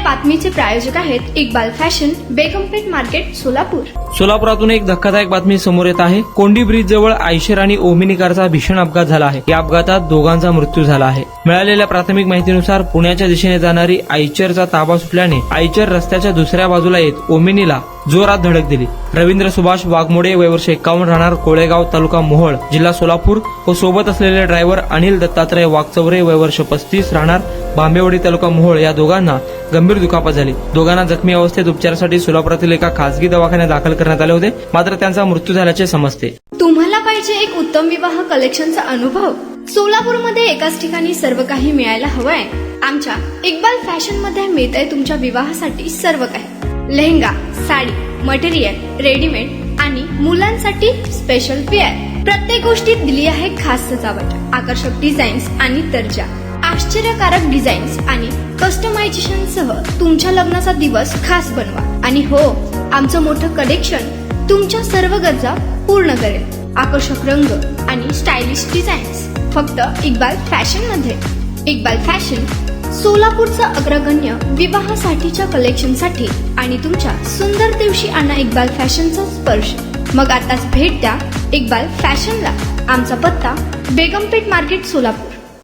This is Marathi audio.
बातमीचे प्रायोजक आहेत इक्बाल फॅशन, बेगमपेठ मार्केट, सोलापूर. सोलापुरातून एक धक्कादायक बातमी समोर येत आहे. कोंडी ब्रिज जवळ आयशर आणि ओमिनी कारचा भीषण अपघात झाला आहे. या अपघातात दोघांचा मृत्यू झाला आहे. मिळालेल्या प्राथमिक माहितीनुसार पुण्याच्या दिशेने जाणारी आयचरचा ताबा सुटल्याने आयचर रस्त्याच्या दुसऱ्या बाजूला येत ओमिनीला जोरात धडक दिली. रवींद्र सुभाष वाघमोडे वय वर्ष 51 राहणार कोळेगाव तालुका मोहोळ जिल्हा सोलापूर व सोबत असलेले ड्रायव्हर अनिल दत्तात्रय वाघचौरे वय वर्ष 35 राहणार बांबेवाडी तालुका मोहोळ या दोघांना गंभीर दुखापत झाली. दोघांना जखमी अवस्थेत उपचारासाठी सोलापुरातील एका खासगी दवाखान्यात दाखल करण्यात आले होते, मात्र त्यांचा मृत्यू झाल्याचे समजते. तुम्हाला पाहिजे एक उत्तम विवाह कलेक्शनचा अनुभव? सोलापूरमध्ये एकाच ठिकाणी सर्व काही मिळायला हवंय. आमच्या इक्बाल फॅशन मध्ये मिळतंय तुमच्या विवाहासाठी सर्व काही. लेहंगा, साडी, मटेरियल, रेडीमेड आणि मुलांसाठी स्पेशल वेअर. प्रत्येक गोष्टीत दिली आहे खास सजावट, आकर्षक डिझाईन्स आणि दर्जा, आश्चर्यकारक डिझाईन्स आणि कस्टमायझेशन सह तुमच्या लग्नाचा दिवस खास बनवा. आणि हो, आमचं मोठं कलेक्शन तुमच्या सर्व गरजा पूर्ण करेल. आकर्षक रंग आणि स्टायलिश डिझाईन्स फक्त इक्बाल फॅशन मध्ये. इक्बाल फॅशन सोलापूरचा अग्रगण्य विवाहासाठीच्या कलेक्शनसाठी आणि तुमच्या सुंदर दिवशी आणा इक्बाल फॅशनचा स्पर्श. मग आताच भेट द्या इक्बाल फॅशनला. आमचा पत्ता बेगमपेठ मार्केट, सोलापूर.